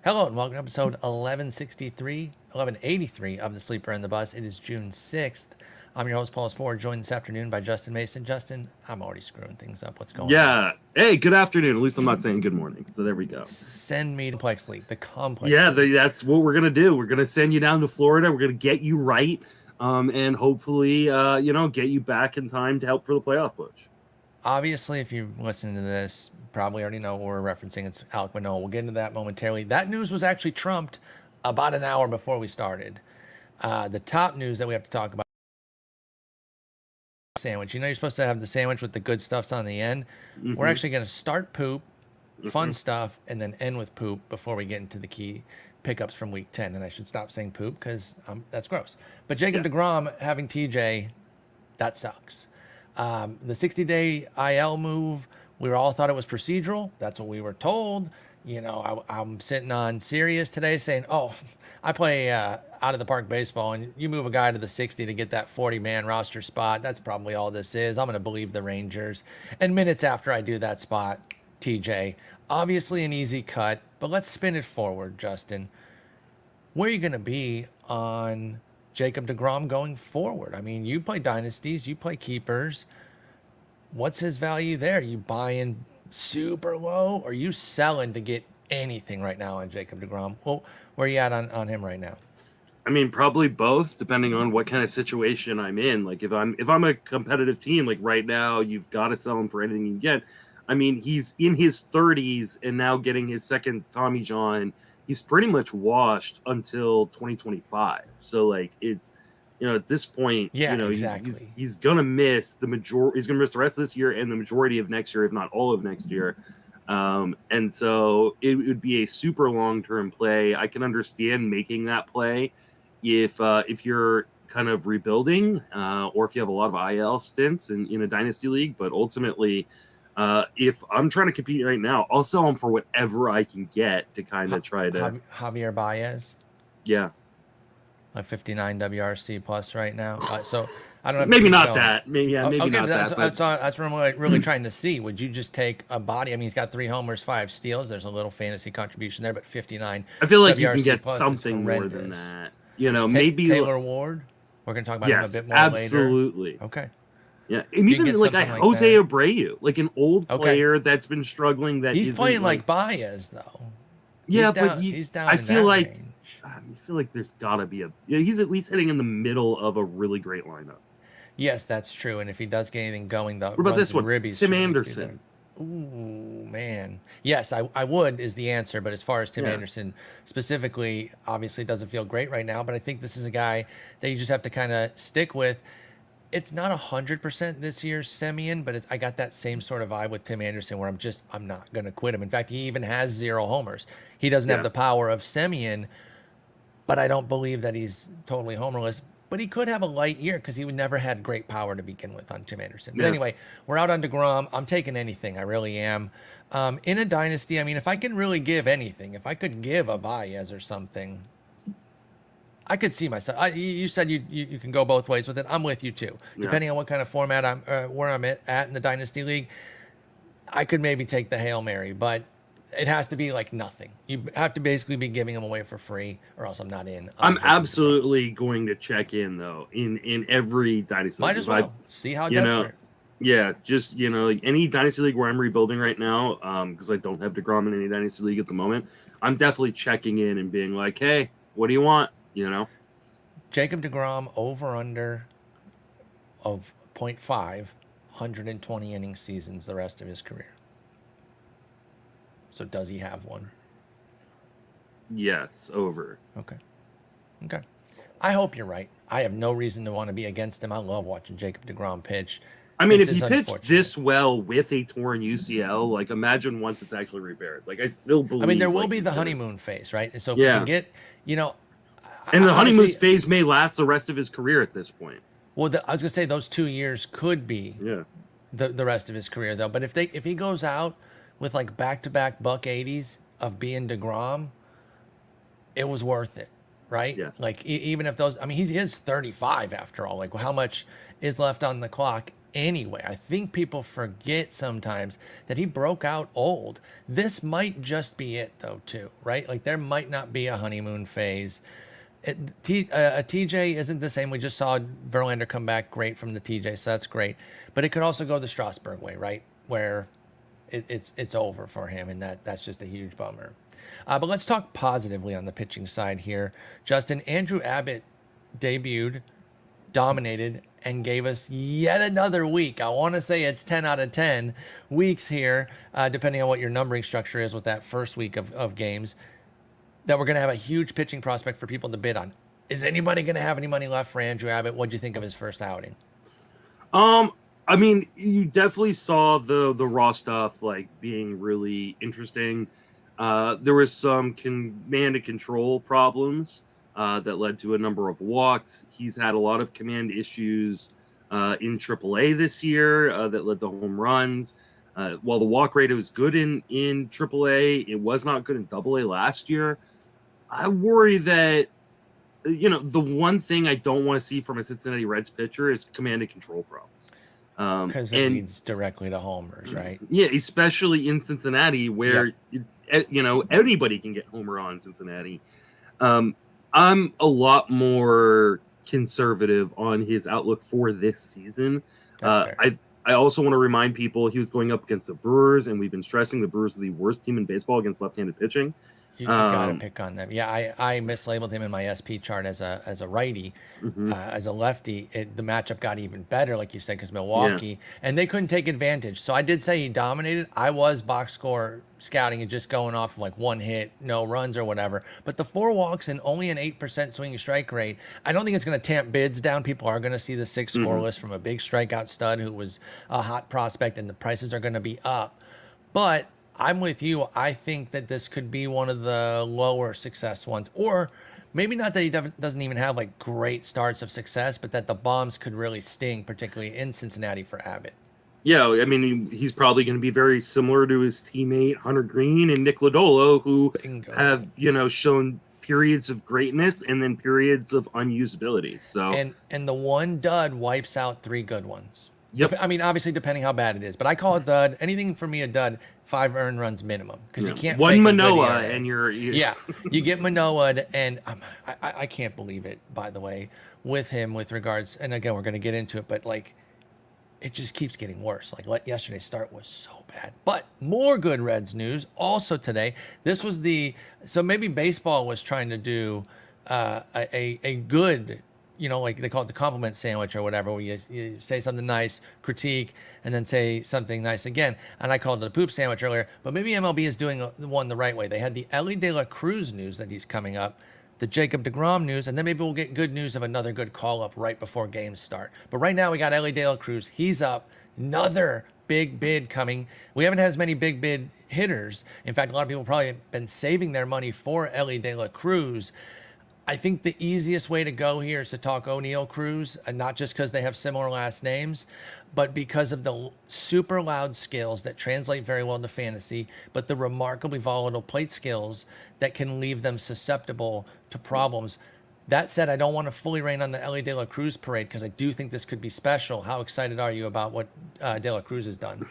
Hello and welcome to episode 1183 of The Sleeper and the Bus. It is June 6th. I'm your host, Paul Sporer, joined this afternoon by Justin Mason. Justin, I'm already screwing things up. What's going on? Yeah. Hey, good afternoon. At least I'm not saying good morning. So there we go. Send me to Plex League, the complex. Yeah, that's what we're going to do. We're going to send you down to Florida. We're going to get you right and hopefully, get you back in time to help for the playoff push. Obviously, if you're listening to this, probably already know what we're referencing. It's Alek Manoah. We'll get into that momentarily. That news was actually trumped about an hour before we started. The top news that we have to talk about, sandwich. You know, you're supposed to have the sandwich with the good stuffs on the end. Mm-hmm. We're actually going to start poop, fun stuff, and then end with poop before we get into the key pickups from week 10. And I should stop saying poop because that's gross. But Jacob deGrom having TJ, that sucks. The 60-day IL move, we all thought it was procedural. That's what we were told. You know, I'm sitting on Sirius today saying, oh, I play out of the park baseball, and you move a guy to the 60 to get that 40-man roster spot. That's probably all this is. I'm going to believe the Rangers. And minutes after I do that spot, TJ, obviously an easy cut, but let's spin it forward, Justin. Where are you going to be on Jacob deGrom going forward? I mean, you play dynasties, you play keepers. What's his value there? You buying super low, or are you selling to get anything right now on Jacob deGrom? Well, where are you at on him right now? I mean, probably both, depending on what kind of situation I'm in. Like if I'm a competitive team, like right now, you've got to sell him for anything you can get. I mean, he's in his 30s and now getting his second Tommy John. He's pretty much washed until 2025. So like it's, at this point, exactly. he's gonna miss the majority. He's gonna miss the rest of this year and the majority of next year, if not all of next year. And so it would be a super long-term play. I can understand making that play if you're kind of rebuilding or if you have a lot of IL stints in a dynasty league. But ultimately, if I'm trying to compete right now, I'll sell him for whatever I can get to kind of try to. Javier Baez. Yeah. Like 59 WRC plus right now. So I don't know. Maybe not that. Maybe not that. But that's what I'm really trying to see. Would you just take a body? I mean, he's got 3 homers, 5 steals. There's a little fantasy contribution there, but 59. I feel like WRC you can get plus something more than that. Maybe Taylor Ward. We're going to talk about him a bit more later. Absolutely. Okay. Yeah, and even like Jose Abreu, like an old player that's been struggling. He's playing like Baez though. Yeah, he's down. I feel like there's gotta be he's at least hitting in the middle of a really great lineup. Yes, that's true. And if he does get anything going, what about this one? Tim Anderson. Ooh, man. Yes, I would is the answer. But as far as Tim Anderson specifically, obviously doesn't feel great right now. But I think this is a guy that you just have to kind of stick with. It's not 100% this year's Semien, but I got that same sort of vibe with Tim Anderson where I'm not going to quit him. In fact, he even has 0 homers. He doesn't have the power of Semien, but I don't believe that he's totally homerless. But he could have a light year because he never had great power to begin with on Tim Anderson. But anyway, we're out on deGrom. I'm taking anything. I really am. In a dynasty, I mean, if I can really give anything, if I could give a Baez or something, I could see myself. You said you can go both ways with it. I'm with you too. Depending on what kind of format where I'm at in the dynasty league, I could maybe take the Hail Mary, but it has to be like nothing. You have to basically be giving them away for free, or else I'm not in. I'm absolutely going to check in though in every dynasty. Might as well see how desperate. Yeah, just any dynasty league where I'm rebuilding right now, because I don't have deGrom in any dynasty league at the moment. I'm definitely checking in and being like, hey, what do you want? Jacob deGrom over/under of 0.5, 120 inning seasons the rest of his career. So does he have one? Yes, over. Okay. I hope you're right. I have no reason to want to be against him. I love watching Jacob deGrom pitch. I mean, if he pitched this well with a torn UCL, like imagine once it's actually repaired. Like I still believe. I mean, there will be the honeymoon phase, right? And so if we can get, and the honeymoon phase may last the rest of his career at this point. Well, I was gonna say those 2 years could be the rest of his career, though. But if he goes out with like back-to-back buck 80s of being deGrom, it was worth it, right? Yeah. Like even if those, I mean, he is 35 after all. Like how much is left on the clock? anyway. I think people forget sometimes that he broke out old. This might just be it, though, too, right? Like, there might not be a honeymoon phase. A TJ isn't the same. We just saw Verlander come back great from the TJ, so that's great. But it could also go the Strasburg way, right? Where it's over for him, and that's just a huge bummer. But let's talk positively on the pitching side here. Justin, Andrew Abbott debuted, dominated, and gave us yet another week. I want to say it's 10 out of 10 weeks here, depending on what your numbering structure is with that first week of games, that we're going to have a huge pitching prospect for people to bid on. Is anybody going to have any money left for Andrew Abbott? What'd you think of his first outing? I mean, you definitely saw the raw stuff like being really interesting. There was some command and control problems that led to a number of walks. He's had a lot of command issues in AAA this year that led to home runs. While the walk rate was good in AAA, it was not good in AA last year. I worry that, the one thing I don't want to see from a Cincinnati Reds pitcher is command and control problems. Because it leads directly to homers, right? Yeah, especially in Cincinnati where, anybody can get homer on Cincinnati. I'm a lot more conservative on his outlook for this season. I also want to remind people he was going up against the Brewers, and we've been stressing the Brewers are the worst team in baseball against left-handed pitching. You got to pick on them. Yeah, I mislabeled him in my SP chart as a righty. As a lefty. The matchup got even better, like you said, because Milwaukee, and they couldn't take advantage. So I did say he dominated. I was box score scouting and just going off of like one hit, no runs or whatever. But the 4 walks and only an 8% swinging strike rate, I don't think it's going to tamp bids down. People are going to see the 6 scoreless from a big strikeout stud who was a hot prospect, and the prices are going to be up. But I'm with you. I think that this could be one of the lower success ones, or maybe not that he doesn't even have like great starts of success, but that the bombs could really sting, particularly in Cincinnati for Abbott. Yeah, I mean, he's probably going to be very similar to his teammate Hunter Green and Nick Lodolo, who have, shown periods of greatness and then periods of unusability. So and the one dud wipes out 3 good ones. Yep. I mean, obviously depending how bad it is, but I call it dud. Anything for me a dud, 5 earned runs minimum, because you can't. One Manoah and you're yeah, you get Manoah, and I can't believe it. By the way, with him, with regards, and again we're going to get into it, but like it just keeps getting worse. Like yesterday's start was so bad. But more good Reds news also today. This was so maybe baseball was trying to do a good, like they call it the compliment sandwich or whatever, where you say something nice, critique, and then say something nice again. And I called it a poop sandwich earlier, but maybe MLB is doing one the right way. They had the Elly De La Cruz news that he's coming up, the Jacob deGrom news, and then maybe we'll get good news of another good call-up right before games start. But right now we got Elly De La Cruz. He's up. Another big bid coming. We haven't had as many big bid hitters. In fact, a lot of people probably have been saving their money for Elly De La Cruz. I think the easiest way to go here is to talk O'Neill Cruz, and not just because they have similar last names, but because of the super loud skills that translate very well to fantasy, but the remarkably volatile plate skills that can leave them susceptible to problems. That said, I don't want to fully rain on the Elly De La Cruz parade because I do think this could be special. How excited are you about what De La Cruz has done?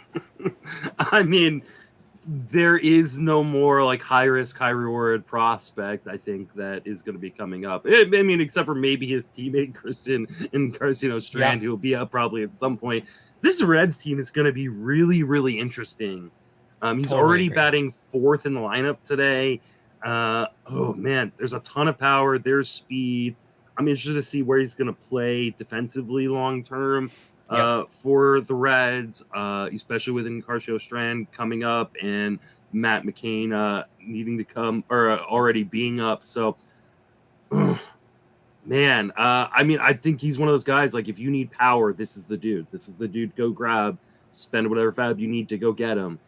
I mean, there is no more like high risk, high reward prospect, I think, that is going to be coming up. I mean, except for maybe his teammate Christian Strand, who will be up probably at some point. This Reds team is going to be really, really interesting. He's already batting 4th in the lineup today. Oh man, there's a ton of power. There's speed. I'm interested to see where he's going to play defensively long term. For the Reds, especially with Encarnacion Strand coming up and Matt McCain needing to come or already being up. So, man, I mean, I think he's one of those guys, like, if you need power, this is the dude. This is the dude. Go grab, spend whatever fab you need to go get him,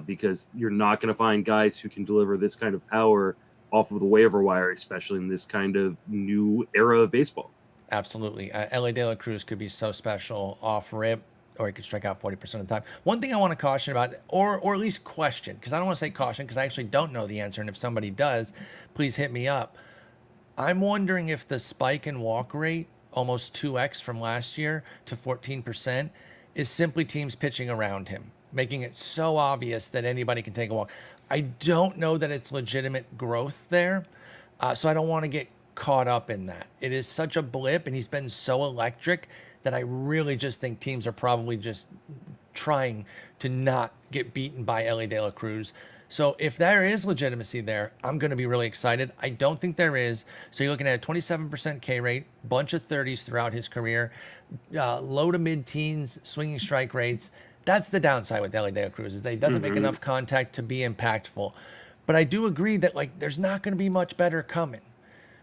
because you're not going to find guys who can deliver this kind of power off of the waiver wire, especially in this kind of new era of baseball. Absolutely. Elly De La Cruz could be so special off rip, or he could strike out 40% of the time. One thing I want to caution about, or at least question, because I don't want to say caution because I actually don't know the answer, and if somebody does, please hit me up. I'm wondering if the spike in walk rate, almost 2x from last year to 14%, is simply teams pitching around him, making it so obvious that anybody can take a walk. I don't know that it's legitimate growth there, so I don't want to get caught up in that. It is such a blip, and he's been so electric that I really just think teams are probably just trying to not get beaten by Elly De La Cruz. So if there is legitimacy there, I'm going to be really excited. I don't think there is. So you're looking at a 27% K rate, bunch of 30s throughout his career, low to mid-teens swinging strike rates. That's the downside with Elly De La Cruz, is that he doesn't make enough contact to be impactful. But I do agree that like there's not going to be much better coming.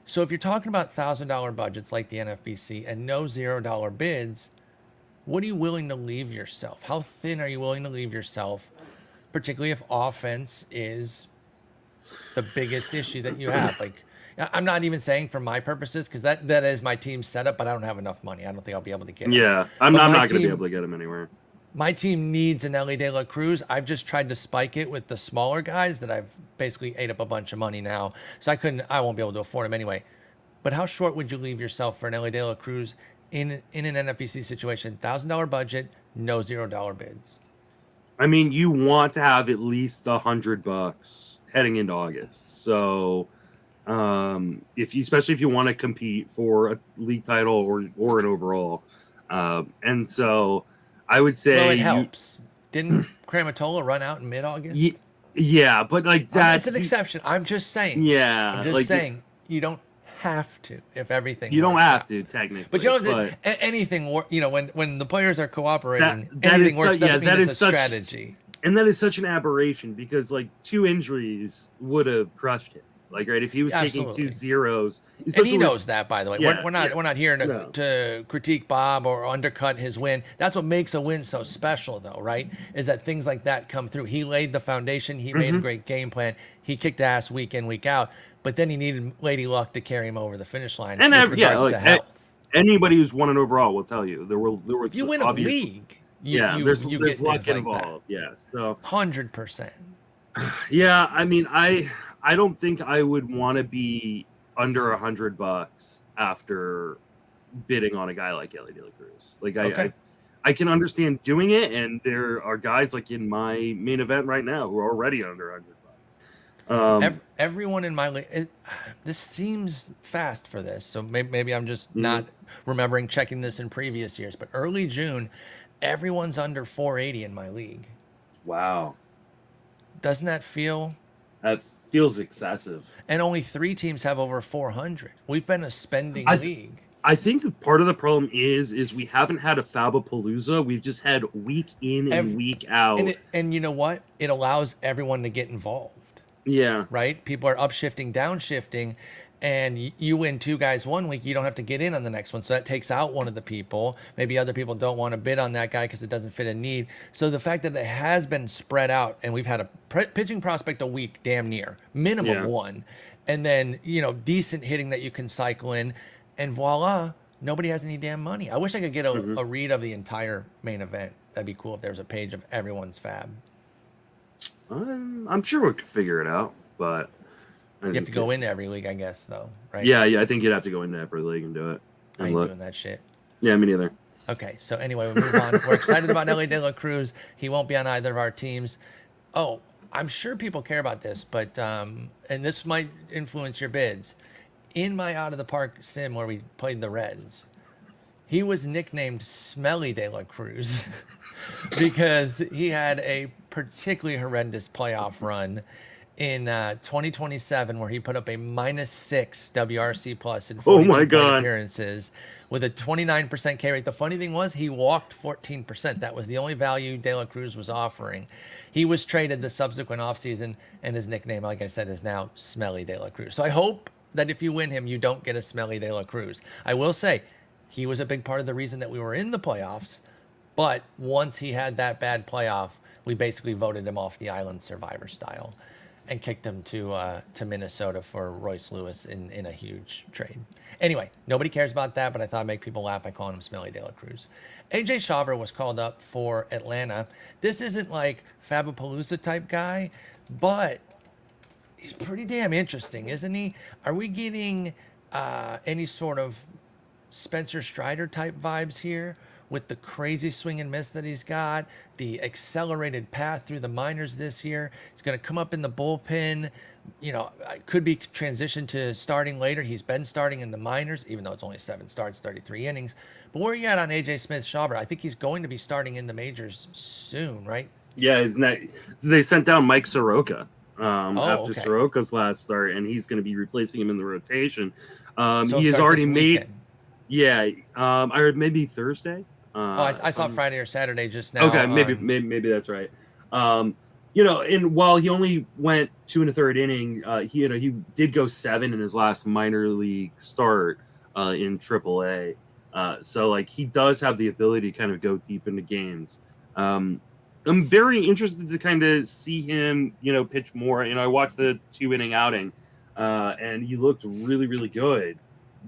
So if you're talking about $1,000 budgets like the NFBC and no $0 bids, what are you willing to leave yourself? How thin are you willing to leave yourself, particularly if offense is the biggest issue that you have? Like, I'm not even saying for my purposes, because that is my team's setup, but I don't have enough money. I don't think I'll be able to get it. Yeah, I'm not going to be able to get him anywhere. My team needs an Elly De La Cruz. I've just tried to spike it with the smaller guys that I've basically ate up a bunch of money now. So I won't be able to afford him anyway. But how short would you leave yourself for an Elly De La Cruz in an NFBC situation? $1,000 budget, no $0 bids. I mean, you want to have at least $100 heading into August. So, especially if you want to compete for a league title or an overall, and so I would say, well, it helps. Didn't Kramatola run out in mid-August? Yeah, but like that, it's an exception. I'm just saying. Yeah, I'm just saying you don't have to if everything. You don't have out. to technically, but you don't have to, anything. You know, when the players are cooperating, that anything works. Yeah, doesn't mean that it's is a such strategy. And that is such an aberration because like 2 injuries would have crushed him. Like, right, if he was taking 2 zeros, and he knows that, by the way. Yeah, we're not here to critique Bob or undercut his win. That's what makes a win so special, though, right? Is that things like that come through. He laid the foundation. He made a great game plan. He kicked ass week in, week out. But then he needed Lady Luck to carry him over the finish line. And with regards to health. Anybody who's won an overall will tell you there was. If you win a league, there's get luck like involved. That. Yeah, so 100%. Yeah, I mean, I don't think I would want to be under $100 after bidding on a guy like Elly De La Cruz. Like I can understand doing it, and there are guys like in my main event right now who are already under $100. Everyone in my league, this seems fast for this, so maybe I'm just not remembering checking this in previous years. But early June, everyone's under 480 in my league. Wow, doesn't that feel? That feels excessive. And only 3 teams have over 400. We've been a spending league. I think part of the problem is we haven't had a Fabapalooza. We've just had week in and week out. And you know what? It allows everyone to get involved. Yeah. Right? People are upshifting, downshifting, and you win 2 guys one week, you don't have to get in on the next one. So that takes out one of the people. Maybe other people don't want to bid on that guy because it doesn't fit a need. So the fact that it has been spread out, and we've had a pitching prospect a week, damn near, minimum 1, and then, decent hitting that you can cycle in, and voila, nobody has any damn money. I wish I could get a read of the entire main event. That'd be cool if there was a page of everyone's fab. I'm sure we could figure it out, but you have to go into every league, I guess, though, right? Yeah, I think you'd have to go into every league and do it. I ain't doing that shit. Yeah, me neither. Okay, so anyway, we move on. We're excited about Elly De La Cruz. He won't be on either of our teams. Oh, I'm sure people care about this, but and this might influence your bids. In my Out of the Park sim where we played the Reds, he was nicknamed Smelly De La Cruz because he had a particularly horrendous playoff run in 2027 where he put up a -6 WRC plus in 42 appearances with a 29% K rate. The funny thing was he walked 14%. That was the only value De La Cruz was offering. He was traded the subsequent offseason, and his nickname, like I said, is now Smelly De La Cruz. So I hope that if you win him, you don't get a Smelly De La Cruz. I will say he was a big part of the reason that we were in the playoffs, but once he had that bad playoff, we basically voted him off the island survivor style and kicked him to Minnesota for Royce Lewis in a huge trade. Anyway, nobody cares about that, but I thought I'd make people laugh by calling him Smelly De La Cruz. Smith-Shawver was called up for Atlanta. This isn't like Fabapalooza type guy, but he's pretty damn interesting, isn't he? Are we getting any sort of Spencer Strider type vibes here, with the crazy swing and miss that he's got, the accelerated path through the minors this year. He's going to come up in the bullpen. You know, could be transitioned to starting later. He's been starting in the minors, even though it's only 7 starts, 33 innings. But where are you at on AJ Smith-Shawver? I think he's going to be starting in the majors soon, right? Yeah, isn't that they sent down Mike Soroka after okay. Soroka's last start, and he's going to be replacing him in the rotation. So He has already made. weekend. Yeah, I heard maybe Thursday. I saw Friday or Saturday just now. Okay, maybe that's right. You know, and while he only went 2 1/3 inning, he did go 7 in his last minor league start in AAA. So like he does have the ability to kind of go deep into games. I'm very interested to kind of see him, pitch more. I watched the 2-inning outing, and he looked really, really good.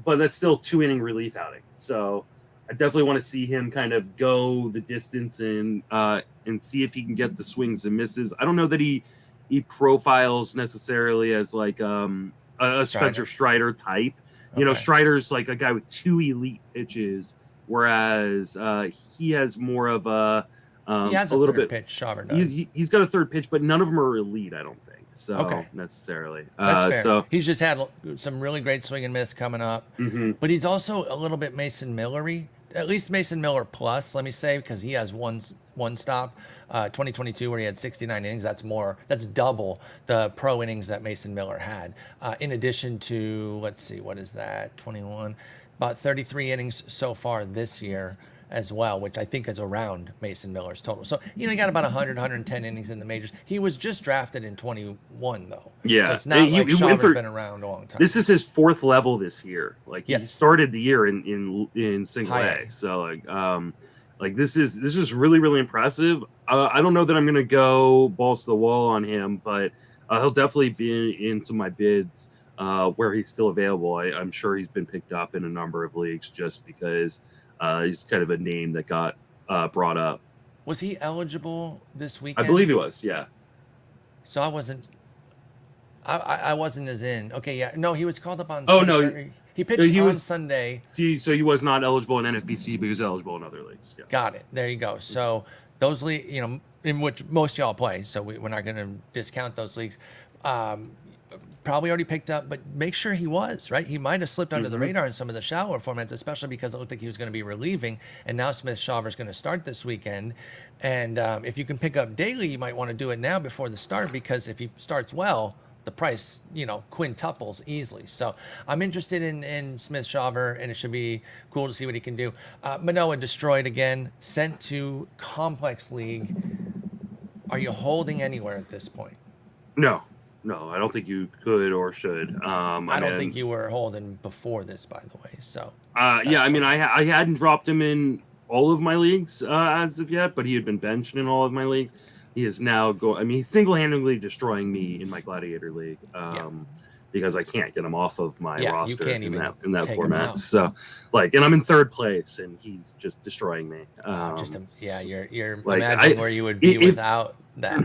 But that's still 2-inning relief outing. So I definitely want to see him kind of go the distance and see if he can get the swings and misses. I don't know that he profiles necessarily as like a Spencer Strider type. Strider's like a guy with 2 elite pitches, whereas he has more of he has a little third bit pitch. Shawver does. He's got a third pitch, but none of them are elite, I don't think. So necessarily. That's fair. So he's just had some really great swing and miss coming up, but he's also a little bit Mason Miller-y, at least Mason Miller plus, let me say, because he has one stop, 2022 where he had 69 innings. That's double the pro innings that Mason Miller had. In addition to, let's see, what is that? 21, about 33 innings so far this year as well, which I think is around Mason Miller's total. So, he got about 100, 110 innings in the majors. He was just drafted in 21, though. Yeah. So it's not like Shawver's been around a long time. This is his 4th level this year. Like, he started the year in single A. So, this is really, really impressive. I don't know that I'm going to go balls to the wall on him, but he'll definitely be in some of my bids where he's still available. I'm sure he's been picked up in a number of leagues just because he's kind of a name that got brought up. Was he eligible this weekend? I believe he was, yeah. So I wasn't as in. Okay, yeah. No, he was called up on Sunday. No. He pitched on Sunday. So he was not eligible in NFBC, but he was eligible in other leagues. Yeah. Got it. There you go. So those leagues, in which most y'all play, so we're not going to discount those leagues. Probably already picked up, but make sure he was, right? He might have slipped under the radar in some of the shallower formats, especially because it looked like he was going to be relieving, and now Smith-Shawver is going to start this weekend. And if you can pick up daily, you might want to do it now before the start, because if he starts well, the price, quintuples easily. So I'm interested in Smith-Shawver, and it should be cool to see what he can do. Manoah destroyed again, sent to Complex League. Are you holding anywhere at this point? No, I don't think you could or should. I don't think you were holding before this, by the way. So I hadn't dropped him in all of my leagues as of yet, but he had been benched in all of my leagues. He is now he's single-handedly destroying me in my Gladiator League because I can't get him off of my roster in that format. So, and I'm in 3rd place, and he's just destroying me. You're imagining where you would be without that.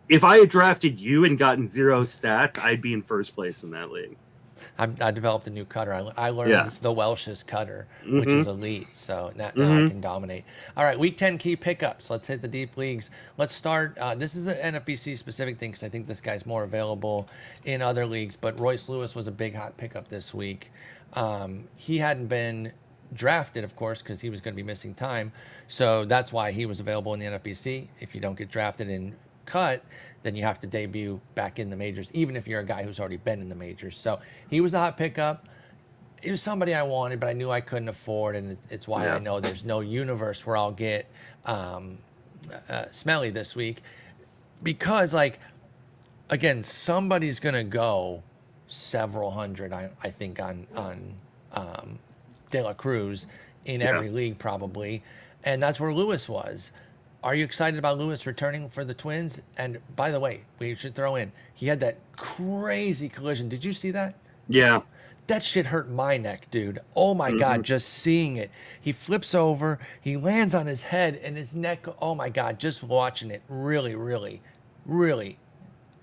If I had drafted you and gotten 0 stats, I'd be in 1st place in that league. I developed a new cutter. I learned the Welsh's cutter, which is elite. So now I can dominate. All right, Week 10 key pickups. Let's hit the deep leagues. Let's start. This is an NFBC specific thing because I think this guy's more available in other leagues. But Royce Lewis was a big hot pickup this week. He hadn't been drafted, of course, because he was going to be missing time. So that's why he was available in the NFBC. If you don't get drafted in cut, then you have to debut back in the majors, even if you're a guy who's already been in the majors. So he was a hot pickup. He was somebody I wanted, but I knew I couldn't afford, and it's why I know there's no universe where I'll get Smelly this week, because again, somebody's gonna go several hundred, I think, on De La Cruz in every league probably, and that's where Lewis was. Are you excited about Lewis returning for the Twins? And by the way, we should throw in, he had that crazy collision. Did you see that? Yeah. That shit hurt my neck, dude. Oh my God, just seeing it. He flips over, he lands on his head, and his neck, oh my God, just watching it really, really, really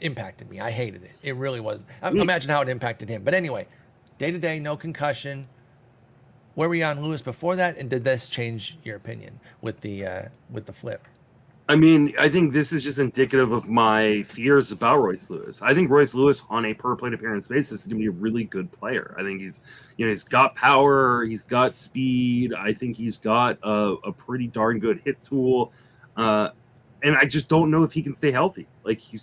impacted me. I hated it. It really was. Imagine how it impacted him. But anyway, day to day, no concussion. Where were you on Lewis before that, and did this change your opinion with the flip? I mean, I think this is just indicative of my fears about Royce Lewis. I think Royce Lewis on a per plate appearance basis is going to be a really good player. I think he's got power, he's got speed. I think he's got a pretty darn good hit tool. And I just don't know if he can stay healthy. Like he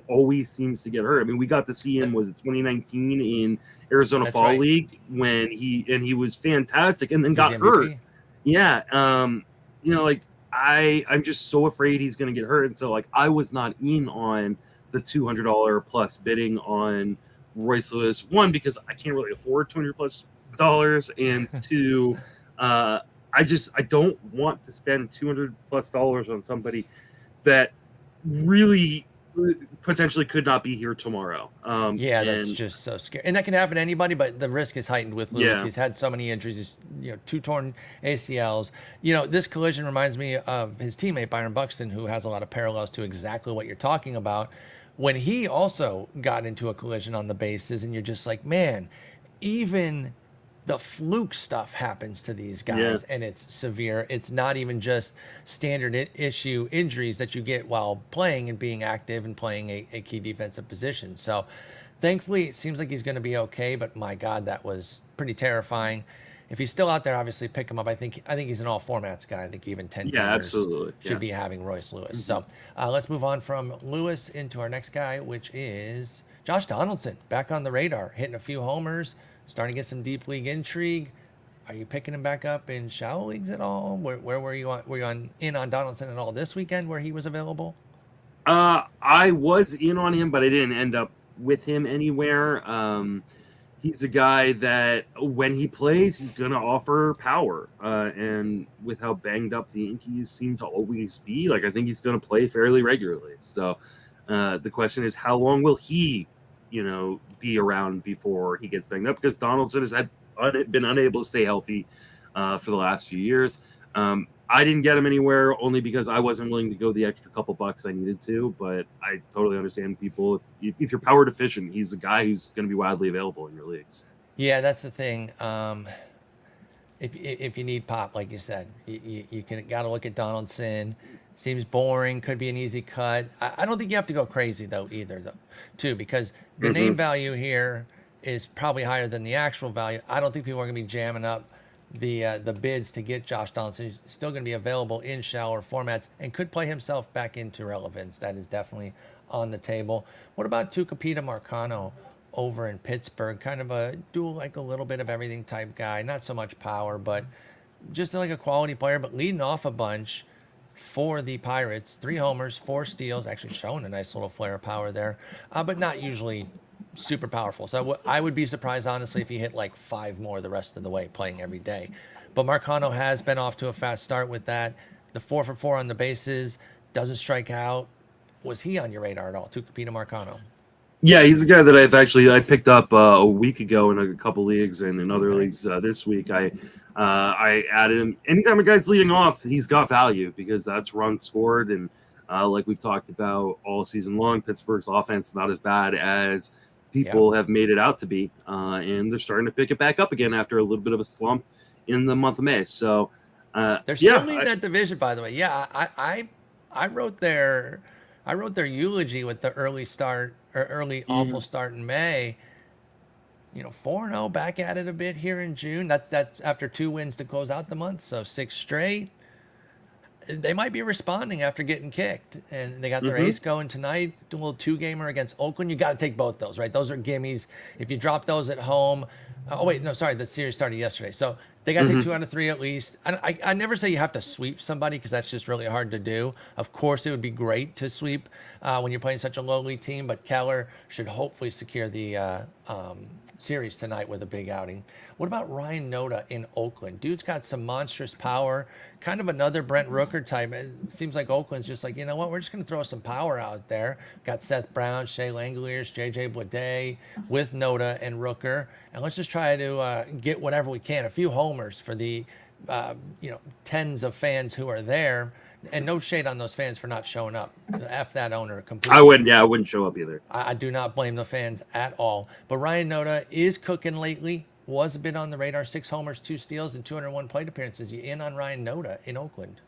always seems to get hurt. I mean, we got to see him, was it 2019 in Arizona That's Fall right. League when he was fantastic and then got hurt. Yeah. I'm just so afraid he's going to get hurt. And so, like, I was not in on the $200 plus bidding on Royce Lewis. One, because I can't really afford $200 plus, and two, I don't want to spend $200 plus on somebody that really potentially could not be here tomorrow. That's just so scary, and that can happen to anybody. But the risk is heightened with Lewis. Yeah. He's had so many injuries. He's 2 torn ACLs. This collision reminds me of his teammate Byron Buxton, who has a lot of parallels to exactly what you're talking about. When he also got into a collision on the bases, and you're just like, man, even the fluke stuff happens to these guys, and it's severe. It's not even just standard issue injuries that you get while playing and being active and playing a key defensive position. So thankfully it seems like he's going to be okay, but my God, that was pretty terrifying. If he's still out there, obviously pick him up. I think he's an all formats guy. I think even 10 absolutely should be having Royce Lewis. So let's move on from Lewis into our next guy, which is Josh Donaldson, back on the radar, hitting a few homers, starting to get some deep league intrigue. Are you picking him back up in shallow leagues at all? Where were you on? Were you in on Donaldson at all this weekend where he was available? I was in on him, but I didn't end up with him anywhere. He's a guy that when he plays, he's going to offer power. And with how banged up the Yankees seem to always be, like, I think he's going to play fairly regularly. So the question is, how long will he be around before he gets banged up? Because Donaldson has been unable to stay healthy for the last few years. I didn't get him anywhere only because I wasn't willing to go the extra couple bucks I needed to, but I totally understand people. If you're power deficient, he's a guy who's going to be widely available in your leagues. Yeah, that's the thing. If you need pop, like you said, you got to look at Donaldson. Seems boring, could be an easy cut. I don't think you have to go crazy too, because the name value here is probably higher than the actual value. I don't think people are going to be jamming up the bids to get Josh Donaldson. He's still going to be available in shallower formats and could play himself back into relevance. That is definitely on the table. What about Tucapita Marcano over in Pittsburgh? Kind of a like a little bit of everything type guy. Not so much power, but just like a quality player, but leading off a bunch for the Pirates. 3 homers, 4 steals, actually showing a nice little flare of power there, but not usually super powerful. So I would be surprised, honestly, if he hit like 5 more the rest of the way playing every day. But Marcano has been off to a fast start with that. The 4 for 4 on the bases, doesn't strike out. Was he on your radar at all, Tucapita Marcano? Yeah, he's a guy that I picked up a week ago in a couple leagues and in other leagues this week. I added him. Anytime a guy's leading off, he's got value because that's runs scored. And like we've talked about all season long, Pittsburgh's offense not as bad as people have made it out to be. And they're starting to pick it back up again after a little bit of a slump in the month of May. So they're still leading that division, by the way. Yeah, I wrote their eulogy with the early start or early awful start in May. 4-0, back at it a bit here in June. That's after 2 wins to close out the month, so 6 straight. They might be responding after getting kicked, and they got their ace going tonight. Do a little 2-gamer against Oakland. You got to take both those, right? Those are gimmies. If you drop those at home, the series started yesterday, so they got to take 2 out of 3 at least. I never say you have to sweep somebody because that's just really hard to do. Of course, it would be great to sweep when you're playing such a lowly team, but Keller should hopefully secure the series tonight with a big outing. What about Ryan Noda in Oakland? Dude's got some monstrous power, kind of another Brent Rooker type. It seems like Oakland's just like, you know what, we're just going to throw some power out there. Got Seth Brown, Shea Langoliers, JJ Bleday with Noda and Rooker, and let's just try to get whatever we can. A few homers for the tens of fans who are there. And no shade on those fans for not showing up. F that owner completely. I wouldn't show up either. I do not blame the fans at all. But Ryan Noda is cooking lately was a bit on the radar. 6 homers, 2 steals, and 201 plate appearances. You in on Ryan Noda in Oakland?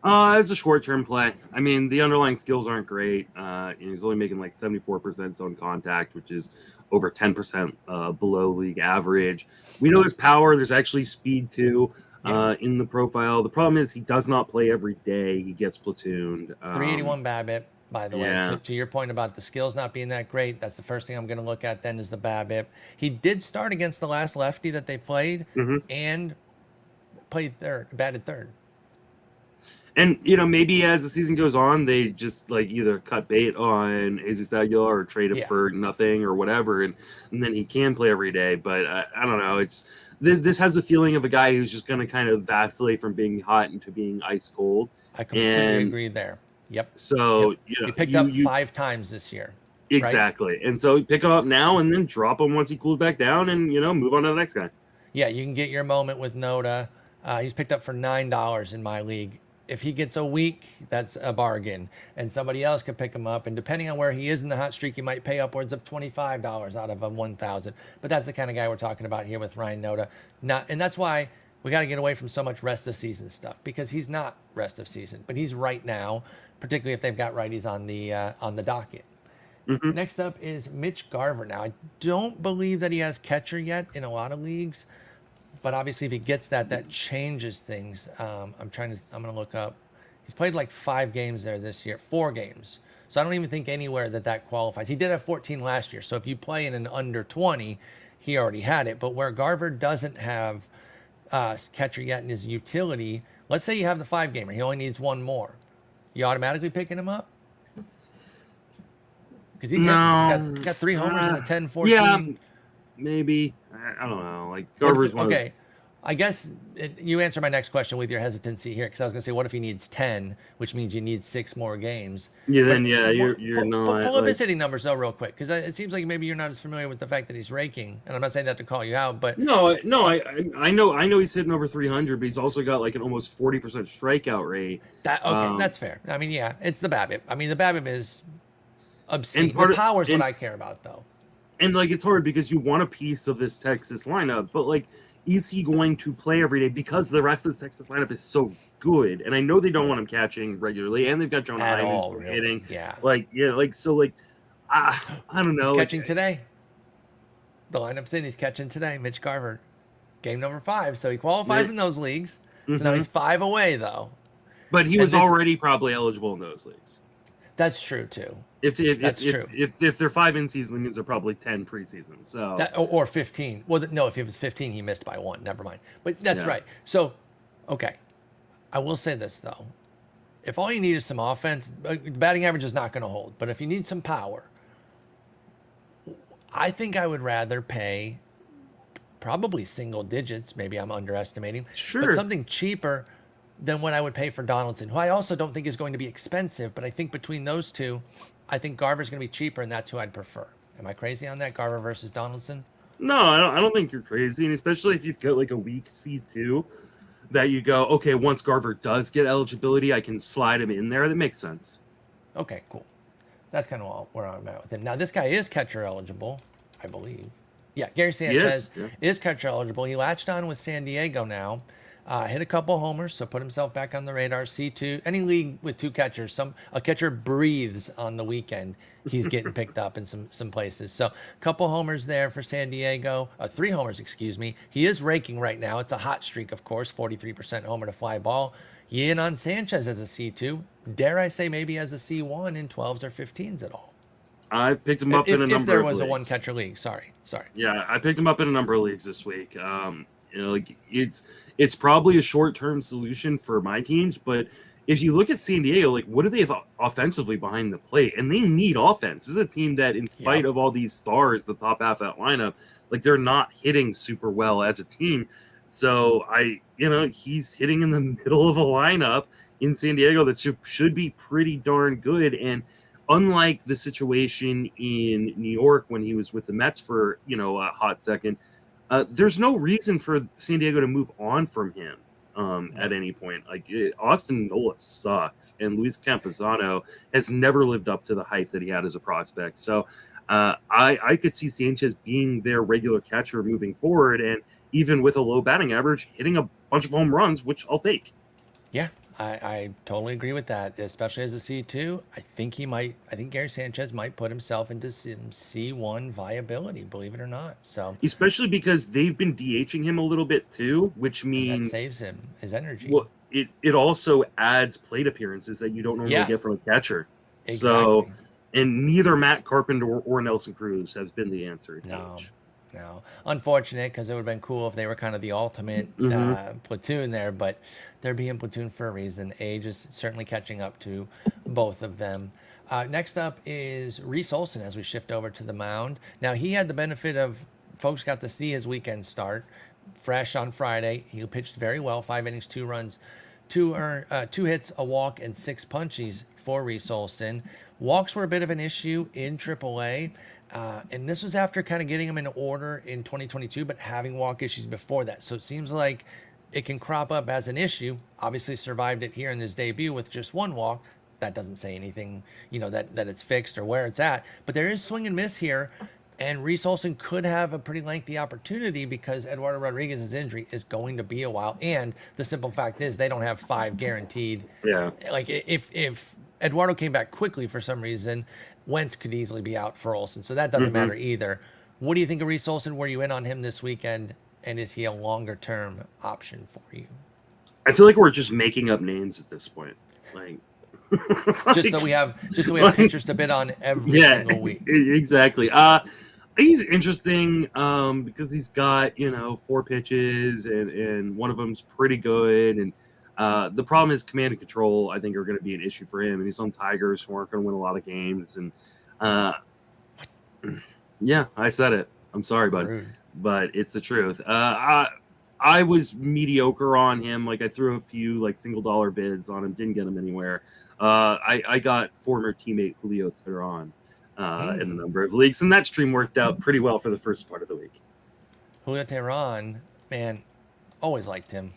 It's a short-term play. I mean, the underlying skills aren't great. He's only making like 74% zone contact, which is over 10% below league average. We know there's power. There's actually speed too in the profile. The problem is he does not play every day. He gets platooned. 381 BABIP, by the yeah. way. To your point about the skills not being that great, that's the first thing I'm going to look at then is the BABIP. He did start against the last lefty that they played and batted third. And, maybe as the season goes on, they just like either cut bait on Jesús Sánchez or trade him for nothing or whatever. And then he can play every day. But I don't know. This has the feeling of a guy who's just going to kind of vacillate from being hot into being ice cold. I completely agree there. Yep. So, he picked up 5 times this year. Exactly. Right? And so pick him up now and then drop him once he cools back down and, move on to the next guy. Yeah, you can get your moment with Noda. He's picked up for $9 in my league. If he gets a week, that's a bargain. And somebody else could pick him up. And depending on where he is in the hot streak, you might pay upwards of $25 out of a $1,000. But that's the kind of guy we're talking about here with Ryan Noda. And that's why we got to get away from so much rest of season stuff, because he's not rest of season, but he's right now, particularly if they've got righties on the docket. Next up is Mitch Garver. Now, I don't believe that he has catcher yet in a lot of leagues. But obviously, if he gets that changes things. I'm going to look up. He's played like 5 games there this year, 4 games. So I don't even think anywhere that qualifies. He did have 14 last year. So if you play in an under 20, he already had it. But where Garver doesn't have catcher yet in his utility, let's say you have the 5-gamer. He only needs 1 more. You automatically picking him up? Because he's got 3 homers and a 10-14. Yeah, maybe. I don't know. Like Garver's one. Okay, I guess you answer my next question with your hesitancy here, because I was going to say, what if he needs 10, which means you need 6 more games? Yeah, then you're not. Pull up his hitting numbers though, real quick, because it seems like maybe you're not as familiar with the fact that he's raking, and I'm not saying that to call you out, but I know he's hitting over 300, but he's also got like an almost 40% strikeout rate. That's fair. I mean, yeah, it's the BABIP. I mean, the BABIP is obscene. The power is what I care about, though. And, like, it's hard because you want a piece of this Texas lineup, but, like, is he going to play every day? Because the rest of the Texas lineup is so good. And I know they don't want him catching regularly, and they've got Jonah Heim who's hitting. Yeah. I don't know. He's catching today. The lineup's in. He's catching today. Mitch Garver. Game number 5. So he qualifies in those leagues. So now he's 5 away, though. But he was already probably eligible in those leagues. That's true, too. If they're 5 in season, it means they're probably 10 preseason. So or 15. Well, no, if it was 15, he missed by 1. Never mind. But that's right. So, okay. I will say this, though. If all you need is some offense, batting average is not going to hold. But if you need some power, I think I would rather pay probably single digits. Maybe I'm underestimating. Sure. But something cheaper than what I would pay for Donaldson, who I also don't think is going to be expensive. But I think between those two, I think Garver's going to be cheaper, and that's who I'd prefer. Am I crazy on that, Garver versus Donaldson? No, I don't think you're crazy, and especially if you've got like a weak C2 that you go, okay, once Garver does get eligibility, I can slide him in there. That makes sense. Okay, cool. That's kind of where I'm at with him. Now, this guy is catcher eligible, I believe. Yeah, Gary Sanchez is catcher eligible. He latched on with San Diego now. Hit a couple homers, so put himself back on the radar. C2, any league with 2 catchers, a catcher breathes on the weekend. He's getting picked up in some places. So a couple homers there for San Diego. 3 homers, excuse me. He is raking right now. It's a hot streak, of course, 43% homer to fly ball. You in on Sanchez as a C2. Dare I say maybe as a C1 in 12s or 15s at all? I've picked him up in a number of leagues. If there was a one-catcher league. Sorry. Yeah, I picked him up in a number of leagues this week. It's probably a short-term solution for my teams, but if you look at San Diego, like, what do they have offensively behind the plate? And they need offense. This is a team that, in spite of all these stars, the top half of that lineup, like, they're not hitting super well as a team. So he's hitting in the middle of a lineup in San Diego that should be pretty darn good. And unlike the situation in New York when he was with the Mets for, a hot second, there's no reason for San Diego to move on from him at any point. Like, Austin Nola sucks, and Luis Campusano has never lived up to the hype that he had as a prospect. So I could see Sanchez being their regular catcher moving forward, and even with a low batting average, hitting a bunch of home runs, which I'll take. Yeah, I totally agree with that, especially as a C2. I think Gary Sanchez might put himself into some C1 viability, believe it or not. So, especially because they've been DHing him a little bit too, which means that saves him his energy. Well, it also adds plate appearances that you don't normally get from a catcher. Exactly. So, and neither Matt Carpenter or Nelson Cruz has been the answer. No, unfortunate, because it would have been cool if they were kind of the ultimate platoon there, but they're being platoon for a reason. Age is certainly catching up to both of them. Next up is Reese Olson as we shift over to the mound. Now, he had the benefit of folks got to see his weekend start fresh on Friday. He pitched very well, 5 innings, 2 runs, 2 hits, a walk, and 6 punchies for Reese Olson. Walks were a bit of an issue in AAA. And this was after kind of getting him in order in 2022, but having walk issues before that. So it seems like it can crop up as an issue. Obviously survived it here in his debut with just 1 walk. That doesn't say anything, that it's fixed or where it's at. But there is swing and miss here. And Reese Olson could have a pretty lengthy opportunity because Eduardo Rodriguez's injury is going to be a while. And the simple fact is they don't have 5 guaranteed. Yeah. Like if Eduardo came back quickly for some reason, Wentz could easily be out for Olson, so that doesn't matter either. What do you think of Reese Olson? Were you in on him this weekend, and is he a longer-term option for you? I feel like we're just making up names at this point. Just so we have pictures to bid on every single week. Exactly. He's interesting because he's got 4 pitches and one of them's pretty good, and the problem is command and control, I think, are going to be an issue for him. And he's on Tigers, who aren't going to win a lot of games. And yeah, I said it. I'm sorry, bud, but it's the truth. I was mediocre on him. Like, I threw a few $1 bids on him, didn't get him anywhere. I got former teammate Julio Teheran in a number of leagues, and that stream worked out pretty well for the first part of the week. Julio Teheran, man, always liked him.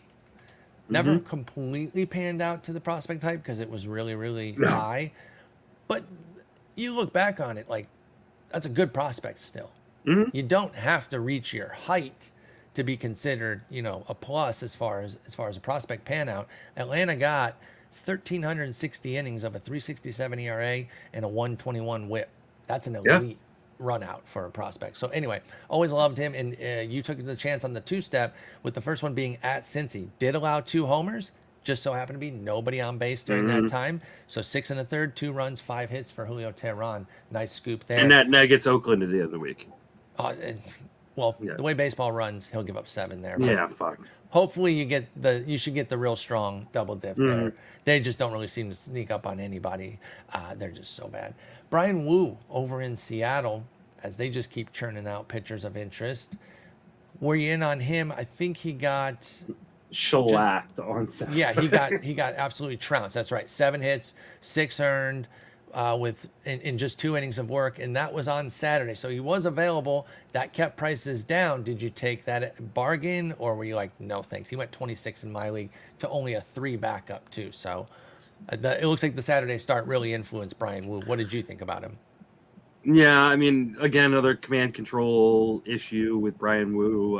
Never completely panned out to the prospect type because it was really, really high. But you look back on it, that's a good prospect still. You don't have to reach your height to be considered, a plus as far as a prospect pan out. Atlanta got 1,360 innings of a 3.67 ERA and a 1.21 WHIP. That's an elite run out for a prospect. So anyway, always loved him, and you took the chance on the 2-step with the first one being at Cincy. Did allow 2 homers, just so happened to be nobody on base during that time. So 6 1/3, 2 runs, 5 hits for Julio Teheran. Nice scoop there. And that gets Oakland at the end of the week. The way baseball runs, he'll give up 7 there. Yeah, fuck. Hopefully you should get the real strong double dip there. They just don't really seem to sneak up on anybody. They're just so bad. Bryan Woo over in Seattle, as they just keep churning out pitchers of interest. Were you in on him? I think he got shellacked on Saturday. Yeah, he got absolutely trounced. That's right. 7 hits, 6 earned, in just 2 innings of work, and that was on Saturday. So he was available. That kept prices down. Did you take that bargain, or were you like, no thanks? He went 26 in my league to only a 3 backup too. So it looks like the Saturday start really influenced Bryan Woo. What did you think about him? Yeah, I mean, again, another command control issue with Bryan Woo,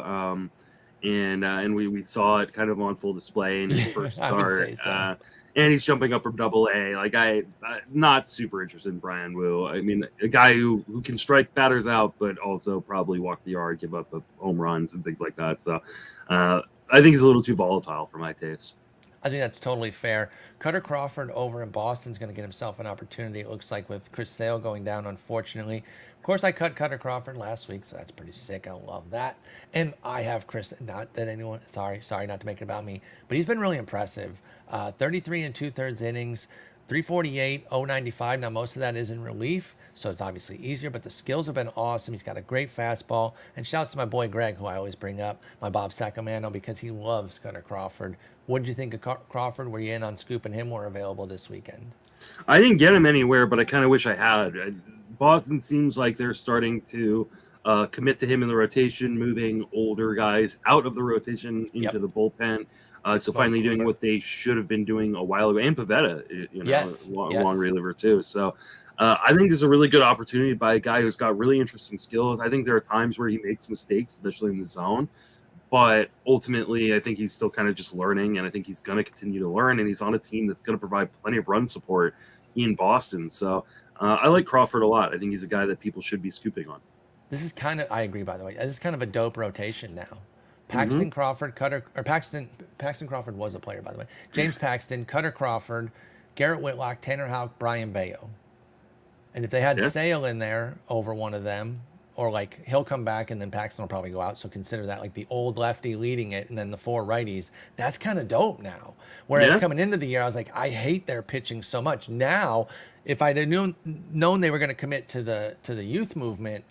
and we saw it kind of on full display in his first start. I would say so. And he's jumping up from Double-A. I'm not super interested in Bryan Woo. I mean, a guy who can strike batters out, but also probably walk the yard, give up home runs and things like that. So I think he's a little too volatile for my taste. I think that's totally fair. Kutter Crawford over in Boston is going to get himself an opportunity, it looks like, with Chris Sale going down, unfortunately. Of course, I cut Kutter Crawford last week, so that's pretty sick. I love that. And I have Chris, not that anyone, sorry not to make it about me, but he's been really impressive. 33 2/3 innings, 348, 095. Now, most of that is in relief, so it's obviously easier, but the skills have been awesome. He's got a great fastball. And shouts to my boy Greg, who I always bring up, my Bob Sacamano, because he loves Kutter Crawford. What did you think of Crawford? Were you in on scooping him or available this weekend? I didn't get him anywhere, but I kind of wish I had. Boston seems like they're starting to commit to him in the rotation, moving older guys out of the rotation into the bullpen. So finally doing what they should have been doing a while ago. And Pavetta, long reliever too. So I think this is a really good opportunity by a guy who's got really interesting skills. I think there are times where he makes mistakes, especially in the zone. But ultimately, I think he's still kind of just learning, and I think he's going to continue to learn, and he's on a team that's going to provide plenty of run support in Boston. So I like Crawford a lot. I think he's a guy that people should be scooping on. This is kind of, I agree, by the way. This is kind of a dope rotation now. Paxton Crawford, Paxton Crawford was a player, by the way. James Paxton, Kutter Crawford, Garrett Whitlock, Tanner Houck, Brian Bayo. And if they had Sale in there over one of them, or like he'll come back and then Paxton will probably go out, so consider that like the old lefty leading it and then the 4 righties. That's kind of dope now. Whereas coming into the year, I was like, I hate their pitching so much. Now, if I'd have known they were going to commit to the youth movement,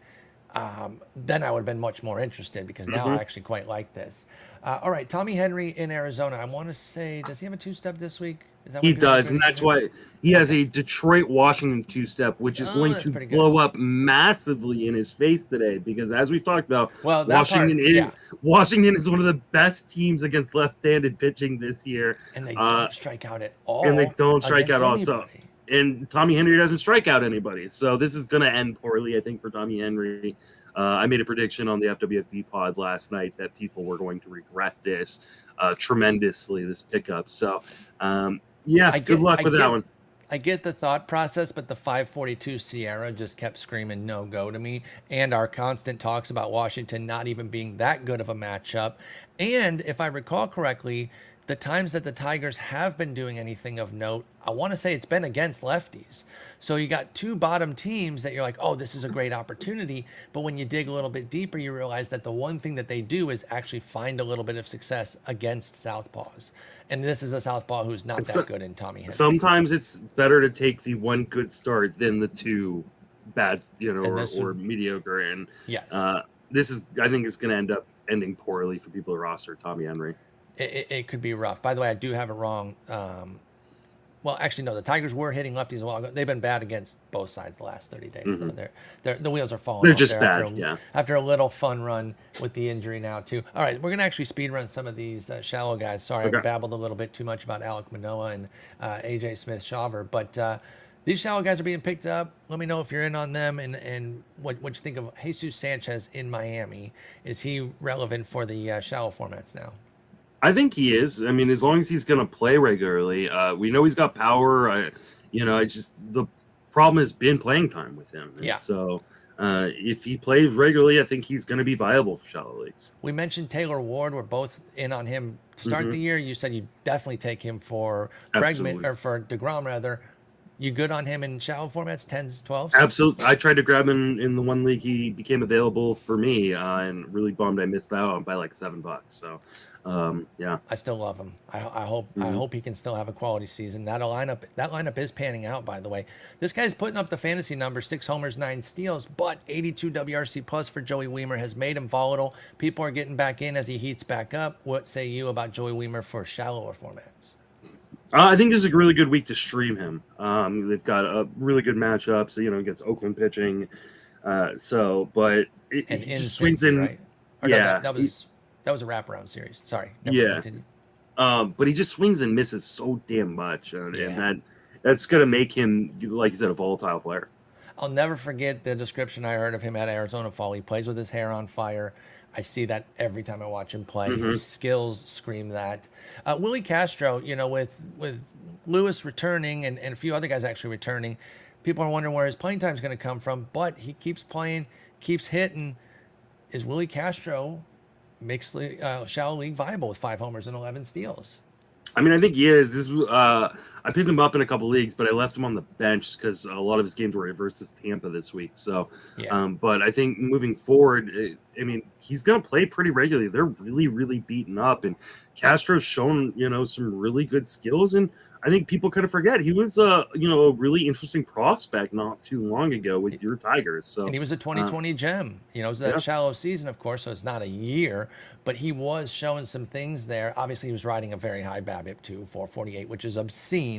then I would have been much more interested, because now I actually quite like this. All right, Tommy Henry in Arizona. I want to say, does he have a 2-step this week? Is that he does, and that's why he has a Detroit-Washington 2-step, which is going to blow up massively in his face today, because as we've talked about, Washington is one of the best teams against left-handed pitching this year. And they don't strike out at all. And they don't strike out also. And Tommy Henry doesn't strike out anybody. So this is going to end poorly, I think, for Tommy Henry. I made a prediction on the FWFB pod last night that people were going to regret this tremendously, this pickup. So, good luck with that one. I get the thought process, but the 542 Sierra just kept screaming no go to me. And our constant talks about Washington not even being that good of a matchup. And if I recall correctly, the times that the Tigers have been doing anything of note, I want to say it's been against lefties. So you got 2 bottom teams that you're like, oh, this is a great opportunity. But when you dig a little bit deeper, you realize that the one thing that they do is actually find a little bit of success against southpaws. And this is a southpaw who's not that good in Tommy Henry. Sometimes it's better to take the 1 good start than the 2 bad, or mediocre. And this is, I think, is going to end up ending poorly for people who roster Tommy Henry. It could be rough. By the way, I do have it wrong. Well, actually, no. The Tigers were hitting lefties a while ago. They've been bad against both sides the last 30 days. So the wheels are falling. They're just bad. After a little fun run with the injury now too. All right, we're gonna actually speed run some of these shallow guys. Sorry, I babbled a little bit too much about Alek Manoah and AJ Smith-Shawver, but these shallow guys are being picked up. Let me know if you're in on them and what you think of Jesús Sánchez in Miami. Is he relevant for the shallow formats now? I think he is. I mean, as long as he's going to play regularly, we know he's got power. The problem has been playing time with him. And so if he plays regularly, I think he's going to be viable for shallow leagues. We mentioned Taylor Ward. We're both in on him to start the year. You said you'd definitely take him for Bregman, or for DeGrom rather. You good on him in shallow formats, 10s, 12s? Absolutely. I tried to grab him in the one league he became available for me, and really bummed I missed out by like $7. So, I still love him. I hope he can still have a quality season. That lineup is panning out, by the way. This guy's putting up the fantasy numbers: 6 homers, 9 steals, but 82 WRC plus for Joey Wiemer has made him volatile. People are getting back in as he heats back up. What say you about Joey Wiemer for shallower formats? I think this is a really good week to stream him. They've got a really good matchup, so against Oakland pitching. But he just swings in. Right? That was a wraparound series. Sorry. But he just swings and misses so damn much, and that's gonna make him, like you said, a volatile player. I'll never forget the description I heard of him at Arizona Fall. He plays with his hair on fire. I see that every time I watch him play. His skills scream that. Willi Castro, with Lewis returning and a few other guys actually returning, people are wondering where his playing time is going to come from, but he keeps playing, keeps hitting. Is Willi Castro mixed shallow league viable with 5 homers and 11 steals? I mean, I think he is. I picked him up in a couple leagues, but I left him on the bench because a lot of his games were versus Tampa this week. So, but I think moving forward, he's going to play pretty regularly. They're really, really beaten up, and Castro's shown, some really good skills. And I think people kind of forget he was a really interesting prospect not too long ago with your Tigers. So, and he was a 2020 gem. It was that shallow season, of course, so it's not a year, but he was showing some things there. Obviously, he was riding a very high BABIP too, 448, which is obscene.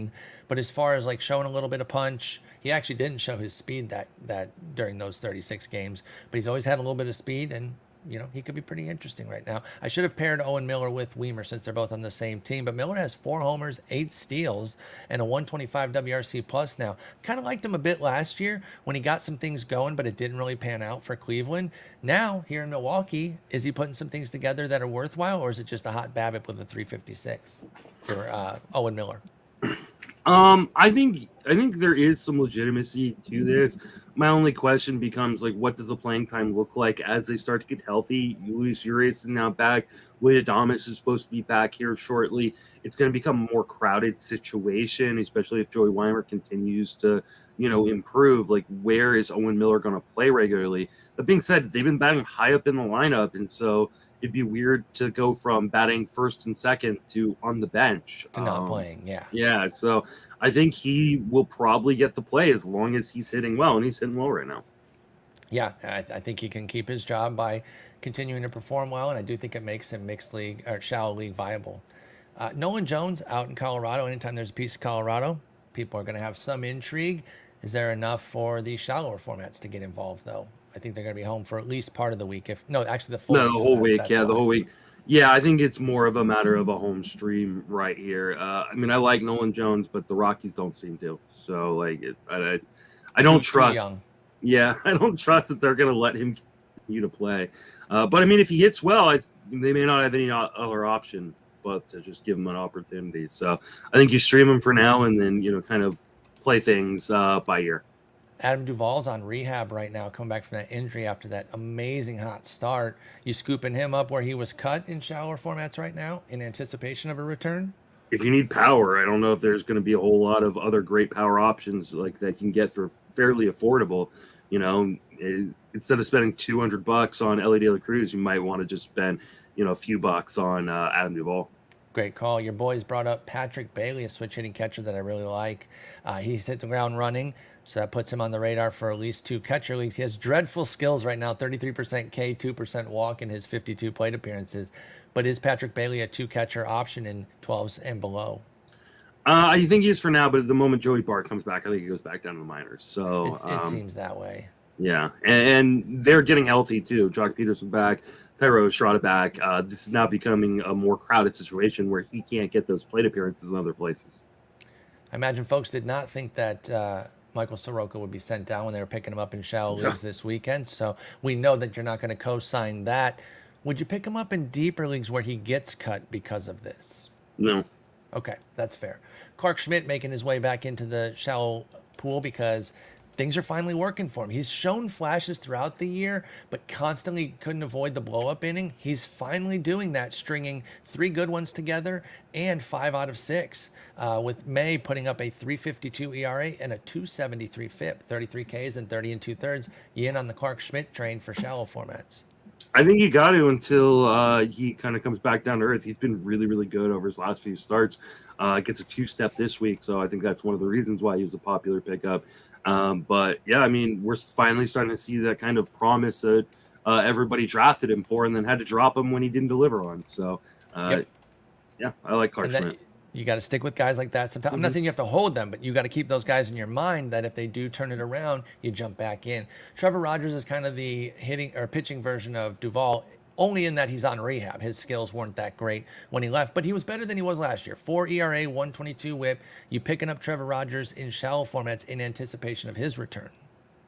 But as far as like showing a little bit of punch, he actually didn't show his speed that during those 36 games. But he's always had a little bit of speed, and he could be pretty interesting right now. I should have paired Owen Miller with Wiemer since they're both on the same team, but Miller has 4 homers, 8 steals, and a 125 WRC plus now. Kind of liked him a bit last year when he got some things going, but it didn't really pan out for Cleveland. Now, here in Milwaukee, is he putting some things together that are worthwhile, or is it just a hot BABIP with a 356 for Owen Miller? I think there is some legitimacy to this. My only question becomes, like, what does the playing time look like as they start to get healthy? Luis Urias is now back. Willy Adames is supposed to be back here shortly. It's going to become a more crowded situation, especially if Joey Wiemer continues to, improve. Like, where is Owen Miller going to play regularly? That being said, they've been batting high up in the lineup, and so it'd be weird to go from batting first and second to on the bench. To not playing, yeah. Yeah, so I think he will probably get to play as long as he's hitting well, and he's hitting well right now. Yeah, I think he can keep his job by continuing to perform well, and I do think it makes him mixed league or shallow league viable. Nolan Jones out in Colorado. Anytime there's a piece of Colorado, people are going to have some intrigue. Is there enough for these shallower formats to get involved, though? I think they're going to be home for at least part of the week. The full week. The whole week. Yeah, the whole week. Yeah, I think it's more of a matter of a home stream right here. I like Nolan Jones, but the Rockies don't seem to. So, I don't trust. Young. Yeah, I don't trust that they're going to let him continue to play. But, if he hits well, they may not have any other option but to just give him an opportunity. So, I think you stream him for now and then, kind of play things by ear. Adam Duvall's on rehab right now, coming back from that injury after that amazing hot start. You scooping him up where he was cut in shallower formats right now in anticipation of a return? If you need power, I don't know if there's going to be a whole lot of other great power options like that you can get for fairly affordable. Instead of spending $200 on Elly De La Cruz, you might want to just spend, a few bucks on Adam Duvall. Great call. Your boys brought up Patrick Bailey, a switch hitting catcher that I really like. He's hit the ground running, so that puts him on the radar for at least 2 catcher leagues. He has dreadful skills right now, 33% K, 2% walk in his 52 plate appearances. But is Patrick Bailey a 2-catcher option in 12s and below? I think he is for now, but at the moment Joey Bart comes back, I think he goes back down to the minors. So it seems that way. Yeah, and they're getting healthy too. Jock Peterson back, Thairo Estrada back. This is now becoming a more crowded situation where he can't get those plate appearances in other places. I imagine folks did not think that Michael Soroka would be sent down when they were picking him up in shallow leagues this weekend. So we know that you're not going to co-sign that. Would you pick him up in deeper leagues where he gets cut because of this? No. Okay, that's fair. Clarke Schmidt making his way back into the shallow pool because things are finally working for him. He's shown flashes throughout the year, but constantly couldn't avoid the blow-up inning. He's finally doing that, stringing 3 good ones together and 5 out of 6, with May putting up a 3.52 ERA and a 2.73 FIP, 33 Ks and 30 2/3. You in on the Clarke Schmidt train for shallow formats? I think you got to until he kind of comes back down to earth. He's been really, really good over his last few starts. Gets a 2-step this week, so I think that's one of the reasons why he was a popular pickup. But yeah, we're finally starting to see that kind of promise that everybody drafted him for and then had to drop him when he didn't deliver on. So yeah, I like Clarke Schmidt. You got to stick with guys like that sometimes. I'm not saying you have to hold them, but you got to keep those guys in your mind that if they do turn it around, you jump back in. Trevor Rogers is kind of the hitting or pitching version of Duvall, only in that he's on rehab. His skills weren't that great when he left, but he was better than he was last year. 4 ERA, 122 whip. You picking up Trevor Rogers in shallow formats in anticipation of his return.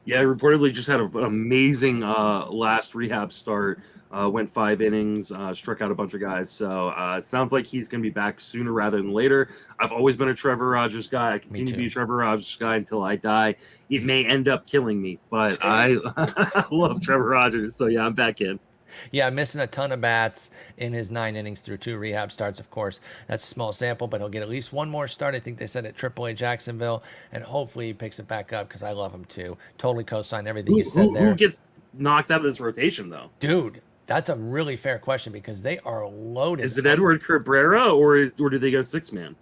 Yeah, reportedly just had an amazing last rehab start. Went 5 innings, struck out a bunch of guys. So it sounds like he's going to be back sooner rather than later. I've always been a Trevor Rogers guy. I continue to be a Trevor Rogers guy until I die. It may end up killing me, but I love Trevor Rogers. So yeah, I'm back in. Yeah, missing a ton of bats in his 9 innings through 2 rehab starts, of course. That's a small sample, but he'll get at least one more start. I think they said at AAA Jacksonville, and hopefully he picks it back up because I love him too. Totally co-sign everything you said there. Who gets knocked out of this rotation, though? Dude, that's a really fair question because they are loaded. Is it Edward Cabrera or do they go 6-man?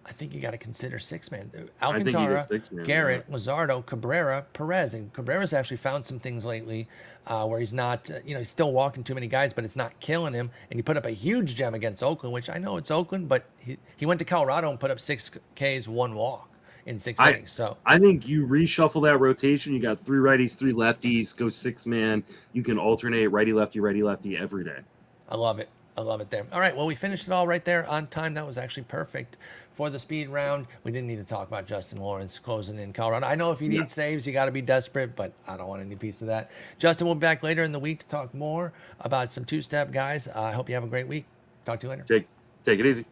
I think you got to consider 6-man. Alcantara, Garrett, Luzardo, Cabrera, Perez. And Cabrera's actually found some things lately where he's not, he's still walking too many guys, but it's not killing him. And he put up a huge gem against Oakland, which I know it's Oakland, but he went to Colorado and put up 6 Ks, 1 walk in 6 innings. So I think you reshuffle that rotation. You got 3 righties, 3 lefties, go 6-man. You can alternate righty lefty every day. I love it. I love it there. All right, well, we finished it all right there on time. That was actually perfect for the speed round. We didn't need to talk about Justin Lawrence closing in Colorado. I know if you need saves, you got to be desperate, but I don't want any piece of that. Justin will be back later in the week to talk more about some two-step guys. I hope you have a great week. Talk to you later. Take it easy.